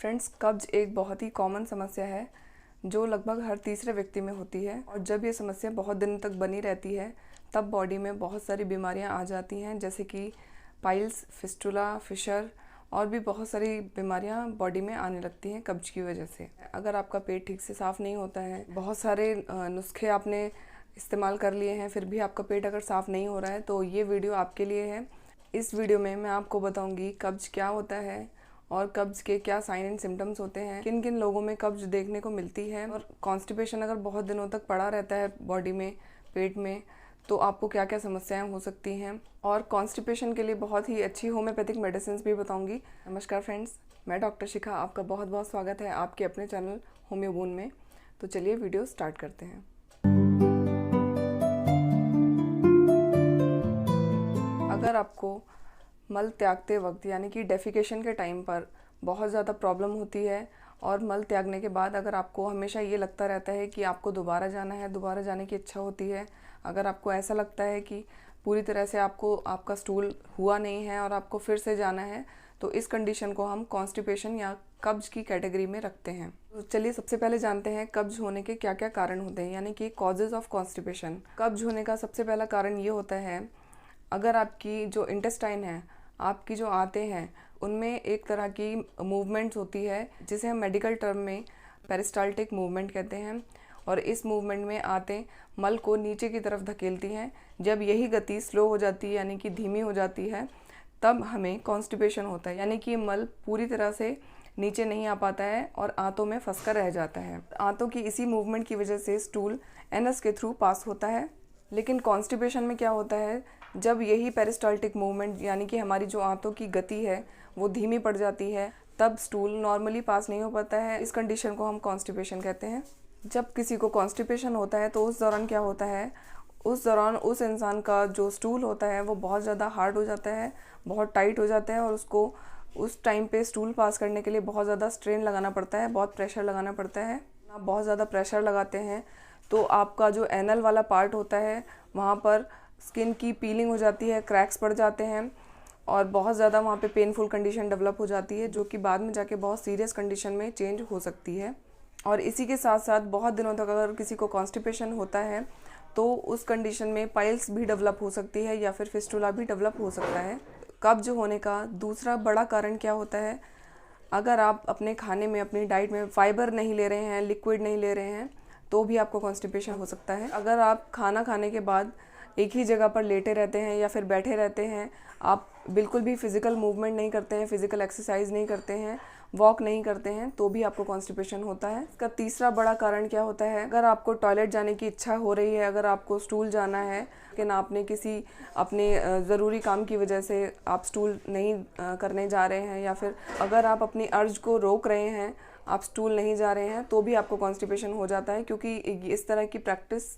Friends, कब्ज एक बहुत ही कॉमन समस्या है जो लगभग हर तीसरे व्यक्ति में होती है। और जब ये समस्या बहुत दिन तक बनी रहती है तब बॉडी में बहुत सारी बीमारियां आ जाती हैं, जैसे कि पाइल्स, फिस्टुला, फिशर और भी बहुत सारी बीमारियां बॉडी में आने लगती हैं कब्ज की वजह से। अगर आपका पेट ठीक से साफ़ नहीं होता है, बहुत सारे नुस्खे आपने इस्तेमाल कर लिए हैं, फिर भी आपका पेट अगर साफ़ नहीं हो रहा है, तो ये वीडियो आपके लिए है। इस वीडियो में मैं आपको बताऊंगी कब्ज क्या होता है और कब्ज के क्या साइन एंड सिम्टम्स होते हैं, किन किन लोगों में कब्ज देखने को मिलती है, और कॉन्स्टिपेशन अगर बहुत दिनों तक पड़ा रहता है बॉडी में, पेट में, तो आपको क्या क्या समस्याएं हो सकती हैं। और कॉन्स्टिपेशन के लिए बहुत ही अच्छी होम्योपैथिक मेडिसिन भी बताऊंगी। नमस्कार फ्रेंड्स, मैं डॉक्टर शिखा, आपका बहुत बहुत स्वागत है आपके अपने चैनल होम्योबून में। तो चलिए वीडियो स्टार्ट करते हैं। अगर आपको मल त्यागते वक्त यानी कि डेफिकेशन के टाइम पर बहुत ज़्यादा प्रॉब्लम होती है और मल त्यागने के बाद अगर आपको हमेशा ये लगता रहता है कि आपको दोबारा जाना है, दोबारा जाने की इच्छा होती है, अगर आपको ऐसा लगता है कि पूरी तरह से आपका स्टूल हुआ नहीं है और आपको फिर से जाना है, तो इस कंडीशन को हम कॉन्स्टिपेशन या कब्ज की कैटेगरी में रखते हैं। तो चलिए सबसे पहले जानते हैं कब्ज होने के क्या क्या कारण होते हैं, यानी कि कॉजेज़ ऑफ कॉन्स्टिपेशन। कब्ज होने का सबसे पहला कारण ये होता है, अगर आपकी जो इंटेस्टाइन है, आपकी जो आंतें हैं, उनमें एक तरह की मूवमेंट्स होती है जिसे हम मेडिकल टर्म में पेरिस्टाल्टिक मूवमेंट कहते हैं। और इस मूवमेंट में आंतें मल को नीचे की तरफ धकेलती हैं। जब यही गति स्लो हो जाती है, यानी कि धीमी हो जाती है, तब हमें कॉन्स्टिपेशन होता है, यानी कि मल पूरी तरह से नीचे नहीं आ पाता है और आंतों में फंस कर रह जाता है। आंतों की इसी मूवमेंट की वजह से स्टूल एनस के थ्रू पास होता है। लेकिन कॉन्स्टिपेशन में क्या होता है, जब यही पेरिस्टाल्टिक मूवमेंट यानी कि हमारी जो आंतों की गति है वो धीमी पड़ जाती है, तब स्टूल नॉर्मली पास नहीं हो पाता है। इस कंडीशन को हम कॉन्स्टिपेशन कहते हैं। जब किसी को कॉन्स्टिपेशन होता है तो उस दौरान क्या होता है, उस दौरान उस इंसान का जो स्टूल होता है वो बहुत ज़्यादा हार्ड हो जाता है, बहुत टाइट हो जाता है, और उसको उस टाइम पे स्टूल पास करने के लिए बहुत ज़्यादा स्ट्रेन लगाना पड़ता है, बहुत प्रेशर लगाना पड़ता है। आप बहुत ज़्यादा प्रेशर लगाते हैं तो आपका जो एनल वाला पार्ट होता है वहाँ पर स्किन की पीलिंग हो जाती है, क्रैक्स पड़ जाते हैं और बहुत ज़्यादा वहाँ पे पेनफुल कंडीशन डेवलप हो जाती है, जो कि बाद में जाके बहुत सीरियस कंडीशन में चेंज हो सकती है। और इसी के साथ साथ बहुत दिनों तक अगर किसी को कॉन्स्टिपेशन होता है तो उस कंडीशन में पाइल्स भी डेवलप हो सकती है या फिर फिस्टुला भी डेवलप हो सकता है। कब्ज होने का दूसरा बड़ा कारण क्या होता है, अगर आप अपने खाने में, अपनी डाइट में फाइबर नहीं ले रहे हैं, लिक्विड नहीं ले रहे हैं, तो भी आपको कॉन्स्टिपेशन हो सकता है। अगर आप खाना खाने के बाद एक ही जगह पर लेटे रहते हैं या फिर बैठे रहते हैं, आप बिल्कुल भी फिज़िकल मूवमेंट नहीं करते हैं, फिज़िकल एक्सरसाइज नहीं करते हैं, वॉक नहीं करते हैं, तो भी आपको कॉन्स्टिपेशन होता है। इसका तीसरा बड़ा कारण क्या होता है, अगर आपको टॉयलेट जाने की इच्छा हो रही है, अगर आपको स्टूल जाना है लेकिन आपने किसी अपने ज़रूरी काम की वजह से आप स्टूल नहीं करने जा रहे हैं, या फिर अगर आप अपनी अर्ज को रोक रहे हैं, आप स्टूल नहीं जा रहे हैं, तो भी आपको कॉन्स्टिपेशन हो जाता है। क्योंकि इस तरह की प्रैक्टिस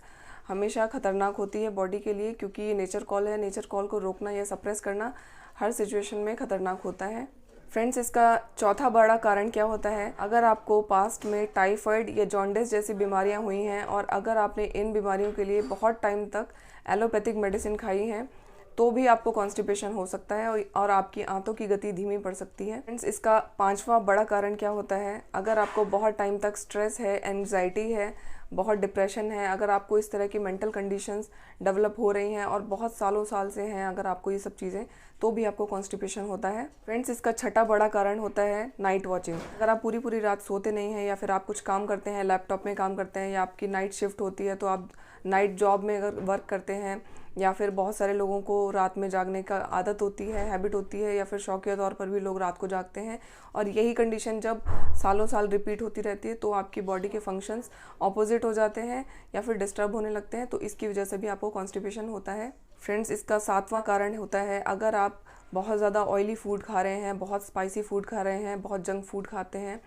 हमेशा ख़तरनाक होती है बॉडी के लिए, क्योंकि ये नेचर कॉल है। नेचर कॉल को रोकना या सप्रेस करना हर सिचुएशन में ख़तरनाक होता है। फ्रेंड्स, इसका चौथा बड़ा कारण क्या होता है, अगर आपको पास्ट में टाइफाइड या जॉन्डिस जैसी बीमारियां हुई हैं और अगर आपने इन बीमारियों के लिए बहुत टाइम तक एलोपैथिक मेडिसिन खाई हैं, तो भी आपको कॉन्स्टिपेशन हो सकता है और आपकी आंतों की गति धीमी पड़ सकती है। फ्रेंड्स, इसका पांचवा बड़ा कारण क्या होता है, अगर आपको बहुत टाइम तक स्ट्रेस है, एंजाइटी है, बहुत डिप्रेशन है, अगर आपको इस तरह की मेंटल कंडीशंस डेवलप हो रही हैं और बहुत सालों साल से हैं अगर आपको ये सब चीज़ें, तो भी आपको कॉन्स्टिपेशन होता है। फ्रेंड्स, इसका छठा बड़ा कारण होता है नाइट वॉचिंग। अगर आप पूरी पूरी रात सोते नहीं हैं या फिर आप कुछ काम करते हैं, लैपटॉप में काम करते हैं, या आपकी नाइट शिफ्ट होती है, तो आप नाइट जॉब में अगर वर्क करते हैं, या फिर बहुत सारे लोगों को रात में जागने का आदत होती है, हैबिट होती है, या फिर शौकिया तौर पर भी लोग रात को जागते हैं, और यही कंडीशन जब सालों साल रिपीट होती रहती है, तो आपकी बॉडी के फंक्शंस ऑपोजिट हो जाते हैं या फिर डिस्टर्ब होने लगते हैं, तो इसकी वजह से भी आपको कॉन्स्टिपेशन होता है। फ्रेंड्स, इसका सातवां कारण होता है, अगर आप बहुत ज़्यादा ऑयली फूड खा रहे हैं, बहुत स्पाइसी फूड खा रहे हैं, बहुत जंक फूड खाते हैं,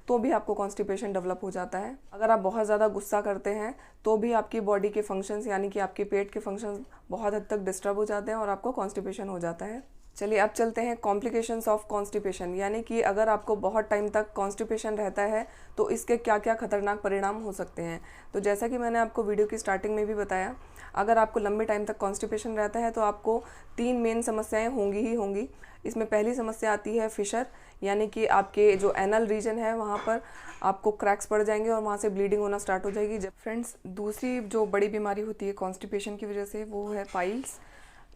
तो भी आपको कॉन्स्टिपेशन डेवलप हो जाता है। अगर आप बहुत ज़्यादा गुस्सा करते हैं तो भी आपकी बॉडी के फंक्शंस यानी कि आपके पेट के फंक्शंस बहुत हद तक डिस्टर्ब हो जाते हैं और आपको कॉन्स्टिपेशन हो जाता है। चलिए अब चलते हैं कॉम्प्लिकेशंस ऑफ कॉन्स्टिपेशन, यानी कि अगर आपको बहुत टाइम तक कॉन्स्टिपेशन रहता है तो इसके क्या क्या खतरनाक परिणाम हो सकते हैं। तो जैसा कि मैंने आपको वीडियो की स्टार्टिंग में भी बताया, अगर आपको लंबे टाइम तक कॉन्स्टिपेशन रहता है तो आपको 3 मेन समस्याएं होंगी ही होंगी। इसमें पहली समस्या आती है फिशर, यानी कि आपके जो एनल रीजन है वहाँ पर आपको क्रैक्स पड़ जाएंगे और वहाँ से ब्लीडिंग होना स्टार्ट हो जाएगी। जब फ्रेंड्स दूसरी जो बड़ी बीमारी होती है कॉन्स्टिपेशन की वजह से वो है पाइल्स।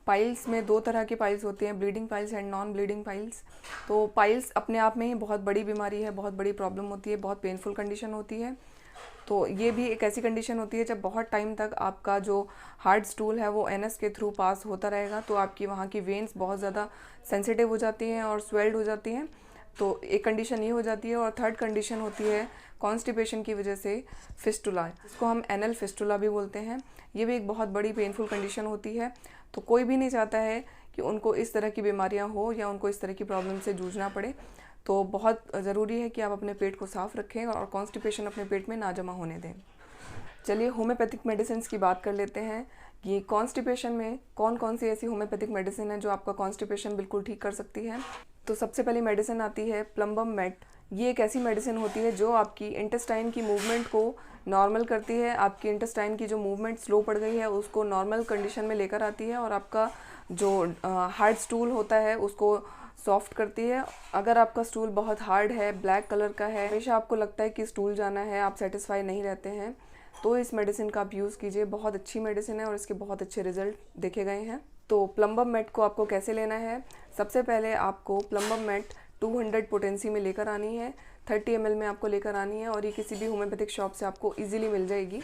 पाइल्स में 2 तरह के पाइल्स होते हैं, bleeding piles and non bleeding piles. तो पाइल्स अपने आप में ही बहुत बड़ी बीमारी है, बहुत बड़ी प्रॉब्लम होती है, बहुत पेनफुल कंडीशन होती है। तो ये भी एक ऐसी कंडीशन होती है जब बहुत टाइम तक आपका जो हार्ड स्टूल है वो एनएस के थ्रू पास होता रहेगा तो आपकी वहाँ की वेन्स बहुत ज़्यादा सेंसिटिव हो जाती हैं और स्वेल्ड हो जाती हैं। तो एक कंडीशन ये हो जाती है। और थर्ड कंडीशन होती है कॉन्स्टिपेशन की वजह से फिस्टुला, इसको हम एनल फिस्टुला भी बोलते हैं। ये भी एक बहुत बड़ी पेनफुल कंडीशन होती है। तो कोई भी नहीं चाहता है कि उनको इस तरह की बीमारियां हो या उनको इस तरह की प्रॉब्लम से जूझना पड़े। तो बहुत ज़रूरी है कि आप अपने पेट को साफ़ रखें और कॉन्स्टिपेशन अपने पेट में ना जमा होने दें। चलिए होम्योपैथिक मेडिसिन की बात कर लेते हैं। ये कॉन्स्टिपेशन में कौन कौन सी ऐसी होम्योपैथिक मेडिसिन है जो आपका कॉन्स्टिपेशन बिल्कुल ठीक कर सकती है। तो सबसे पहली मेडिसिन आती है प्लम्बम मेट। ये एक ऐसी मेडिसिन होती है जो आपकी इंटेस्टाइन की मूवमेंट को नॉर्मल करती है। आपकी इंटेस्टाइन की जो मूवमेंट स्लो पड़ गई है उसको नॉर्मल कंडीशन में लेकर आती है और आपका जो हार्ड स्टूल होता है उसको सॉफ्ट करती है। अगर आपका स्टूल बहुत हार्ड है, ब्लैक कलर का है, हमेशा आपको लगता है कि स्टूल जाना है, आप सेटिस्फाई नहीं रहते हैं, तो इस मेडिसिन का आप यूज़ कीजिए। बहुत अच्छी मेडिसिन है और इसके बहुत अच्छे रिजल्ट देखे गए हैं। तो प्लम्बम मेट को आपको कैसे लेना है। सबसे पहले आपको प्लम्बम मेट 200 पोटेंसी में लेकर आनी है, 30 ml में आपको लेकर आनी है और ये किसी भी होम्योपैथिक शॉप से आपको इजीली मिल जाएगी।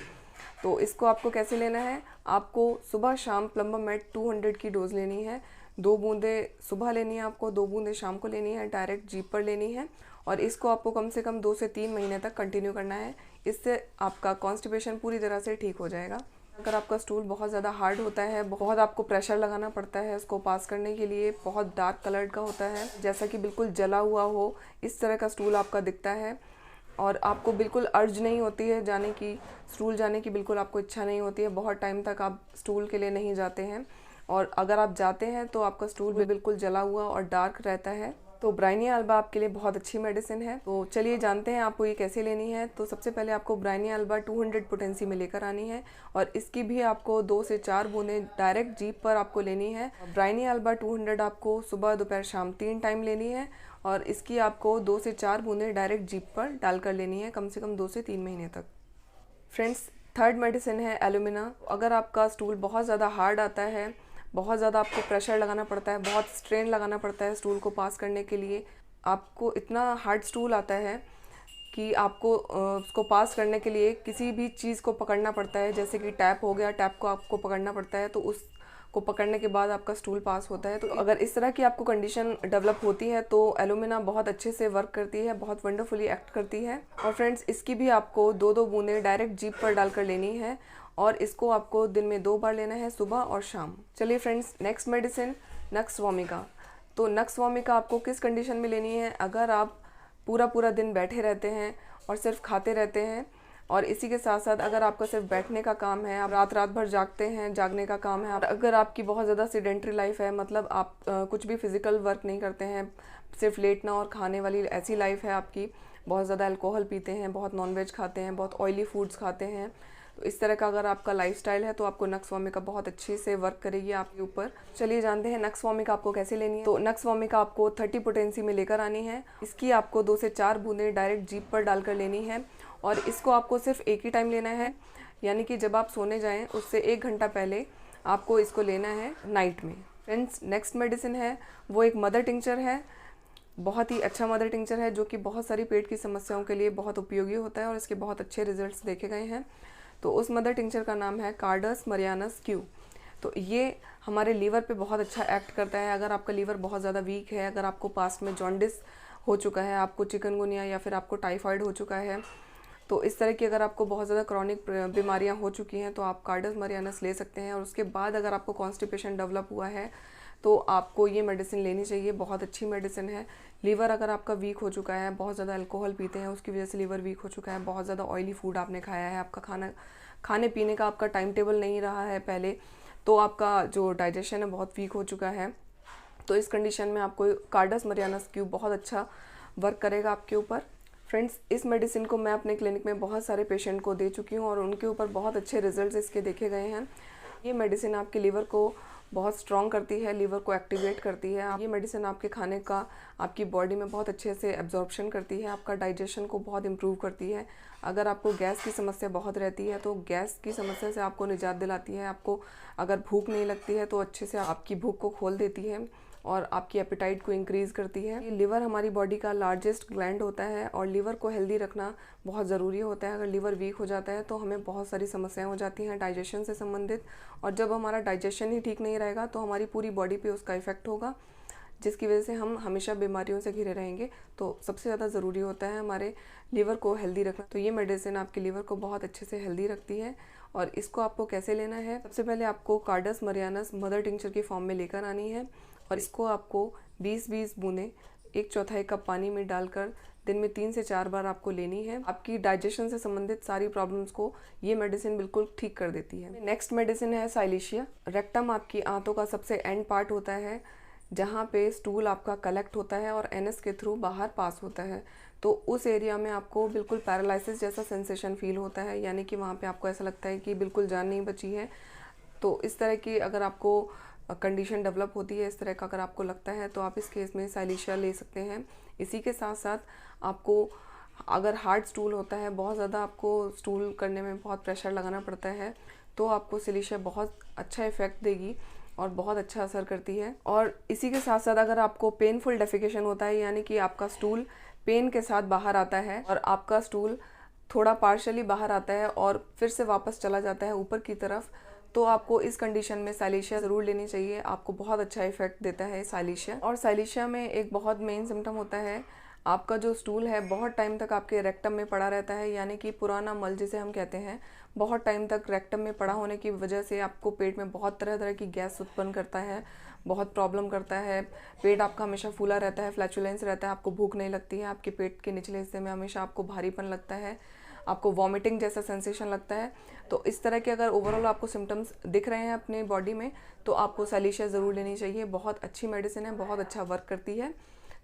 तो इसको आपको कैसे लेना है, आपको सुबह शाम प्लम्बम मेट 200 की डोज लेनी है। 2 बूंदे सुबह लेनी है आपको, 2 बूंदे शाम को लेनी है, डायरेक्ट जीप पर लेनी है और इसको आपको कम से कम 2 से 3 महीने तक कंटिन्यू करना है। इससे आपका कॉन्स्टिपेशन पूरी तरह से ठीक हो जाएगा। अगर आपका स्टूल बहुत ज़्यादा हार्ड होता है, बहुत आपको प्रेशर लगाना पड़ता है उसको पास करने के लिए, बहुत डार्क कलर्ड का होता है, जैसा कि बिल्कुल जला हुआ हो, इस तरह का स्टूल आपका दिखता है और आपको बिल्कुल अर्ज नहीं होती है जाने की, स्टूल जाने की बिल्कुल आपको इच्छा नहीं होती है, बहुत टाइम तक आप स्टूल के लिए नहीं जाते हैं और अगर आप जाते हैं तो आपका स्टूल भी बिल्कुल जला हुआ और डार्क रहता है, तो ब्राइनिया अल्बा आपके लिए बहुत अच्छी मेडिसिन है। तो चलिए जानते हैं आपको ये कैसे लेनी है। तो सबसे पहले आपको ब्राइनिया अल्बा 200 पोटेंसी में लेकर आनी है और इसकी भी आपको 2 से 4 बूंदें डायरेक्ट जीप पर आपको लेनी है। ब्राइनिया अल्बा 200 आपको सुबह दोपहर शाम 3 टाइम लेनी है और इसकी आपको 2 से 4 बूंदें डायरेक्ट जीप पर डालकर लेनी है कम से कम 2 से 3 महीने तक। फ्रेंड्स थर्ड मेडिसिन है एलुमिना। अगर आपका स्टूल बहुत ज़्यादा हार्ड आता है, बहुत ज़्यादा आपको प्रेशर लगाना पड़ता है, बहुत स्ट्रेन लगाना पड़ता है स्टूल को पास करने के लिए, आपको इतना हार्ड स्टूल आता है कि आपको उसको पास करने के लिए किसी भी चीज़ को पकड़ना पड़ता है, जैसे कि टैप हो गया, टैप को आपको पकड़ना पड़ता है तो उसको पकड़ने के बाद आपका स्टूल पास होता है। तो अगर इस तरह की आपको कंडीशन डेवलप होती है तो एलुमिना बहुत अच्छे से वर्क करती है, बहुत वंडरफुली एक्ट करती है। और फ्रेंड्स इसकी भी आपको 2-2 बूंदें डायरेक्ट जीप पर डालकर लेनी है और इसको आपको दिन में 2 बार लेना है, सुबह और शाम। चलिए friends next medicine nux vomica. तो नक्स वोमिका आपको किस कंडीशन में लेनी है, अगर आप पूरा दिन बैठे रहते हैं और सिर्फ खाते रहते हैं और इसी के साथ साथ अगर आपका सिर्फ बैठने का काम है, आप रात भर जागते हैं, जागने का काम है, अगर आपकी बहुत ज़्यादा सीडेंट्री लाइफ है, मतलब आप कुछ भी फिजिकल वर्क नहीं करते हैं, सिर्फ लेटना और खाने वाली ऐसी लाइफ है आपकी, बहुत ज़्यादा अल्कोहल पीते हैं, बहुत नॉनवेज खाते हैं, बहुत ऑयली फूड्स खाते हैं, तो इस तरह का अगर आपका लाइफस्टाइल है तो आपको नक्स वोमिका बहुत अच्छे से वर्क करेगी आपके ऊपर। चलिए जानते हैं नक्स वोमिका आपको कैसे लेनी है। तो नक्स वोमिका आपको 30 पोटेंसी में लेकर आनी है। इसकी आपको 2 से 4 बूंदें डायरेक्ट जीप पर डालकर लेनी है और इसको आपको सिर्फ एक ही टाइम लेना है, यानी कि जब आप सोने जाएं उससे 1 घंटा पहले आपको इसको लेना है नाइट में। फ्रेंड्स नेक्स्ट मेडिसिन है वो एक मदर टिंचर है, बहुत ही अच्छा मदर टिंचर है जो कि बहुत सारी पेट की समस्याओं के लिए बहुत उपयोगी होता है और इसके बहुत अच्छे रिजल्ट्स देखे गए हैं। तो उस मदर टिंचर का नाम है कार्डस मरियानस क्यू। तो ये हमारे लीवर पे बहुत अच्छा एक्ट करता है। अगर आपका लीवर बहुत ज़्यादा वीक है, अगर आपको पास्ट में जॉन्डिस हो चुका है, आपको चिकनगुनिया या फिर आपको टाइफाइड हो चुका है, तो इस तरह की अगर आपको बहुत ज़्यादा क्रॉनिक बीमारियां हो चुकी हैं तो आप कार्डस मरियानस ले सकते हैं। और उसके बाद अगर आपको कॉन्स्टिपेशन डेवलप हुआ है तो आपको ये मेडिसिन लेनी चाहिए, बहुत अच्छी मेडिसिन है। लीवर अगर आपका वीक हो चुका है, बहुत ज़्यादा अल्कोहल पीते हैं उसकी वजह से लीवर वीक हो चुका है, बहुत ज़्यादा ऑयली फूड आपने खाया है, आपका खाने पीने का आपका टाइम टेबल नहीं रहा है पहले, तो आपका जो डाइजेशन है बहुत वीक हो चुका है, तो इस कंडीशन में आपको कार्डस मरियानस क्यूब बहुत अच्छा वर्क करेगा आपके ऊपर। फ्रेंड्स, इस मेडिसिन को मैं अपने क्लिनिक में बहुत सारे पेशेंट को दे चुकी हूँ और उनके ऊपर बहुत अच्छे रिजल्ट्स इसके देखे गए हैं। ये मेडिसिन आपके लीवर को बहुत स्ट्रॉन्ग करती है, लीवर को एक्टिवेट करती है। ये मेडिसिन आपके खाने का आपकी बॉडी में बहुत अच्छे से एब्जॉर्प्शन करती है, आपका डाइजेशन को बहुत इम्प्रूव करती है। अगर आपको गैस की समस्या बहुत रहती है तो गैस की समस्या से आपको निजात दिलाती है। आपको अगर भूख नहीं लगती है तो अच्छे से आपकी भूख को खोल देती है और आपकी एपेटाइट को इंक्रीज़ करती है। ये लिवर हमारी बॉडी का लार्जेस्ट ग्लैंड होता है और लिवर को हेल्दी रखना बहुत ज़रूरी होता है। अगर लिवर वीक हो जाता है तो हमें बहुत सारी समस्याएं हो जाती हैं डाइजेशन से संबंधित, और जब हमारा डाइजेशन ही ठीक नहीं रहेगा तो हमारी पूरी बॉडी पे उसका इफ़ेक्ट होगा, जिसकी वजह से हम हमेशा बीमारियों से घिरे रहेंगे। तो सबसे ज़्यादा ज़रूरी होता है हमारे लीवर को हेल्दी रखना। तो ये मेडिसिन आपके लीवर को बहुत अच्छे से हेल्दी रखती है। और इसको आपको कैसे लेना है, सबसे पहले आपको कार्डस मरियानस मदर टिंचर की फॉर्म में लेकर आनी है और इसको आपको 20-20 बूंदें 1/4 कप पानी में डालकर दिन में 3 से 4 बार आपको लेनी है। आपकी डाइजेशन से संबंधित सारी प्रॉब्लम्स को ये मेडिसिन बिल्कुल ठीक कर देती है। नेक्स्ट मेडिसिन है साइलिशिया। रेक्टम आपकी आंतों का सबसे एंड पार्ट होता है जहाँ पे स्टूल आपका कलेक्ट होता है और एनएस के थ्रू बाहर पास होता है। तो उस एरिया में आपको बिल्कुल पैरालिसिस जैसा सेंसेशन फील होता है, यानी कि वहाँ पे आपको ऐसा लगता है कि बिल्कुल जान नहीं बची है। तो इस तरह की अगर आपको कंडीशन डेवलप होती है, इस तरह का अगर आपको लगता है, तो आप इस केस में साइलिशिया ले सकते हैं। इसी के साथ साथ आपको अगर हार्ड स्टूल होता है, बहुत ज़्यादा आपको स्टूल करने में बहुत प्रेशर लगाना पड़ता है, तो आपको साइलिशिया बहुत अच्छा इफ़ेक्ट देगी और बहुत अच्छा असर करती है। और इसी के साथ साथ अगर आपको पेनफुल डेफिकेशन होता है, यानी कि आपका स्टूल पेन के साथ बाहर आता है और आपका स्टूल थोड़ा पार्शली बाहर आता है और फिर से वापस चला जाता है ऊपर की तरफ, तो आपको इस कंडीशन में साइलिशिया ज़रूर लेनी चाहिए। आपको बहुत अच्छा इफेक्ट देता है साइलिशिया। और साइलिशिया में एक बहुत मेन सिम्टम होता है, आपका जो स्टूल है बहुत टाइम तक आपके रेक्टम में पड़ा रहता है, यानी कि पुराना मल जिसे हम कहते हैं, बहुत टाइम तक रेक्टम में पड़ा होने की वजह से आपको पेट में बहुत तरह तरह की गैस उत्पन्न करता है, बहुत प्रॉब्लम करता है। पेट आपका हमेशा फूला रहता है, फ्लैचुलेंस रहता है, आपको भूख नहीं लगती है, आपके पेट के निचले हिस्से में हमेशा आपको भारीपन लगता है, आपको वॉमिटिंग जैसा सेंसेशन लगता है। तो इस तरह के अगर ओवरऑल आपको सिम्टम्स दिख रहे हैं अपने बॉडी में, तो आपको साइलिशिया ज़रूर लेनी चाहिए। बहुत अच्छी मेडिसिन है, बहुत अच्छा वर्क करती है।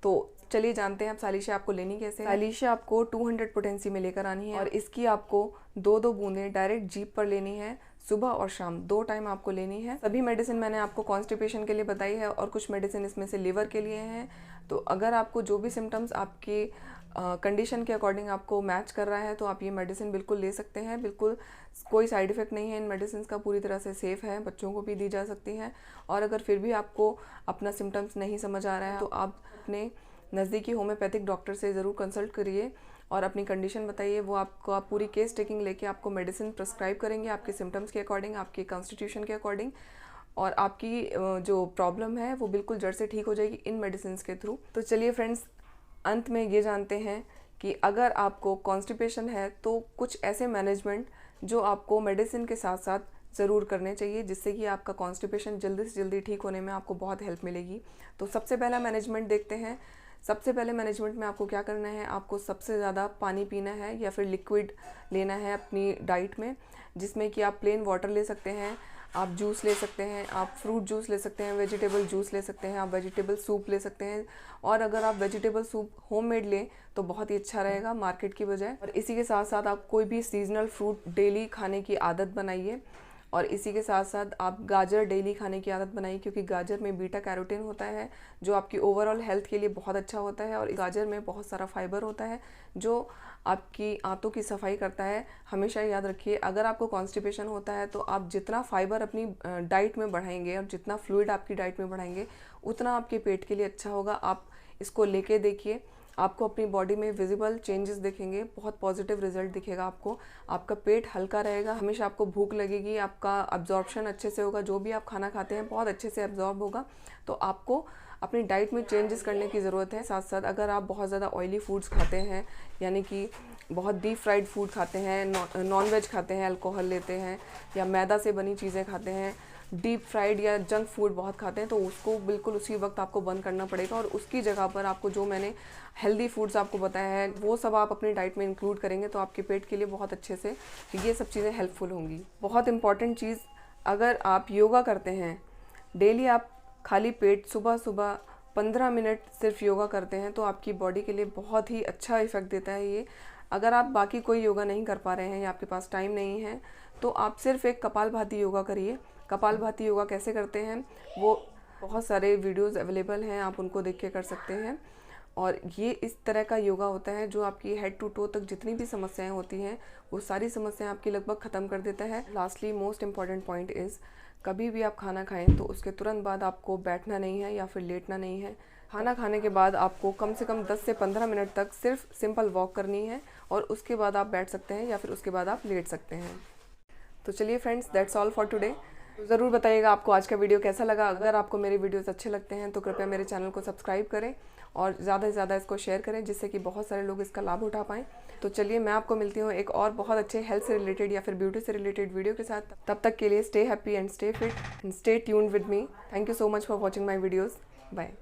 तो चलिए जानते हैं अब साइलिशिया आपको लेनी कैसे है। साइलिशिया आपको 200 पोटेंसी में लेकर आनी है और इसकी आपको 2-2 बूंदें डायरेक्ट जीभ पर लेनी है, सुबह और शाम 2 टाइम आपको लेनी है। सभी मेडिसिन मैंने आपको कॉन्स्टिपेशन के लिए बताई है और कुछ मेडिसिन इसमें से लिवर के लिए हैं। तो अगर आपको जो भी सिम्टम्स आपके कंडीशन के अकॉर्डिंग आपको मैच कर रहा है, तो आप ये मेडिसिन बिल्कुल ले सकते हैं। बिल्कुल कोई साइड इफ़ेक्ट नहीं है इन मेडिसिन का, पूरी तरह से सेफ़ है, बच्चों को भी दी जा सकती हैं। और अगर फिर भी आपको अपना सिम्टम्स नहीं समझ आ रहा है, तो आप अपने नज़दीकी होम्योपैथिक डॉक्टर से ज़रूर कंसल्ट करिए और अपनी कंडीशन बताइए। वो आपको आप पूरी केस टेकिंग लेके आपको मेडिसिन प्रिस्क्राइब करेंगे आपके सिम्टम्स के अकॉर्डिंग, आपके कॉन्स्टिट्यूशन के अकॉर्डिंग, और आपकी जो प्रॉब्लम है वो बिल्कुल जड़ से ठीक हो जाएगी इन मेडिसिन के थ्रू। तो चलिए फ्रेंड्स, अंत में ये जानते हैं कि अगर आपको कॉन्स्टिपेशन है तो कुछ ऐसे मैनेजमेंट जो आपको मेडिसिन के साथ साथ ज़रूर करने चाहिए, जिससे कि आपका कॉन्स्टिपेशन जल्दी से जल्दी ठीक होने में आपको बहुत हेल्प मिलेगी। तो सबसे पहला मैनेजमेंट देखते हैं। सबसे पहले मैनेजमेंट में आपको क्या करना है, आपको सबसे ज़्यादा पानी पीना है या फिर लिक्विड लेना है अपनी डाइट में, जिसमें कि आप प्लेन वाटर ले सकते हैं, आप जूस ले सकते हैं, आप फ्रूट जूस ले सकते हैं, वेजिटेबल जूस ले सकते हैं, आप वेजिटेबल सूप ले सकते हैं। और अगर आप वेजिटेबल सूप होममेड लें तो बहुत ही अच्छा रहेगा मार्केट की बजाय। और इसी के साथ साथ आप कोई भी सीजनल फ्रूट डेली खाने की आदत बनाइए। और इसी के साथ साथ आप गाजर डेली खाने की आदत बनाइए, क्योंकि गाजर में बीटा कैरोटीन होता है जो आपकी ओवरऑल हेल्थ के लिए बहुत अच्छा होता है। और गाजर में बहुत सारा फाइबर होता है जो आपकी आंतों की सफाई करता है। हमेशा याद रखिए, अगर आपको कॉन्स्टिपेशन होता है तो आप जितना फाइबर अपनी डाइट में बढ़ाएंगे और जितना फ्लूइड आपकी डाइट में बढ़ाएंगे, उतना आपके पेट के लिए अच्छा होगा। आप इसको लेके देखिए, आपको अपनी बॉडी में विजिबल चेंजेस दिखेंगे, बहुत पॉजिटिव रिजल्ट दिखेगा आपको। आपका पेट हल्का रहेगा, हमेशा आपको भूख लगेगी, आपका अब्जॉर्प्शन अच्छे से होगा, जो भी आप खाना खाते हैं बहुत अच्छे से एब्जॉर्ब होगा। तो आपको अपनी डाइट में चेंजेस करने की ज़रूरत है। साथ साथ अगर आप बहुत ज़्यादा ऑयली फूड्स खाते हैं, यानी कि बहुत डीप फ्राइड फूड खाते हैं, नॉन वेज खाते हैं, अल्कोहल लेते हैं, या मैदा से बनी चीज़ें खाते हैं, डीप फ्राइड या जंक फूड बहुत खाते हैं, तो उसको बिल्कुल उसी वक्त आपको बंद करना पड़ेगा। और उसकी जगह पर आपको जो मैंने हेल्दी फूड्स आपको बताया है वो सब आप अपनी डाइट में इंक्लूड करेंगे, तो आपके पेट के लिए बहुत अच्छे से ये सब चीज़ें हेल्पफुल होंगी। बहुत इंपॉर्टेंट चीज़, अगर आप योगा करते हैं, डेली आप खाली पेट सुबह सुबह 15 मिनट सिर्फ योगा करते हैं तो आपकी बॉडी के लिए बहुत ही अच्छा इफ़ेक्ट देता है ये। अगर आप बाकी कोई योगा नहीं कर पा रहे हैं या आपके पास टाइम नहीं है तो आप सिर्फ एक कपालभाति योगा करिए। कपालभाति योगा कैसे करते हैं वो बहुत सारे वीडियोस अवेलेबल हैं, आप उनको देख के कर सकते हैं। और ये इस तरह का योगा होता है जो आपकी हेड टू टो तक जितनी भी समस्याएं होती हैं वो सारी समस्याएं आपकी लगभग ख़त्म कर देता है। Lastly most important point is, कभी भी आप खाना खाएं तो उसके तुरंत बाद आपको बैठना नहीं है या फिर लेटना नहीं है। खाना खाने के बाद आपको कम से कम 10 से 15 मिनट तक सिर्फ सिंपल वॉक करनी है और उसके बाद आप बैठ सकते हैं या फिर उसके बाद आप लेट सकते हैं। तो चलिए friends, that's all for today. ज़रूर बताइएगा आपको आज का वीडियो कैसा लगा। अगर आपको मेरे वीडियोस अच्छे लगते हैं तो कृपया मेरे चैनल को सब्सक्राइब करें और ज़्यादा से ज़्यादा इसको शेयर करें जिससे कि बहुत सारे लोग इसका लाभ उठा पाएँ। तो चलिए, मैं आपको मिलती हूँ एक और बहुत अच्छे हेल्थ से रिलेटेड या फिर ब्यूटी से रिलेटेड वीडियो के साथ। तब तक के लिए stay happy and stay fit and stay tuned with me. Thank you so much for watching my videos. Bye.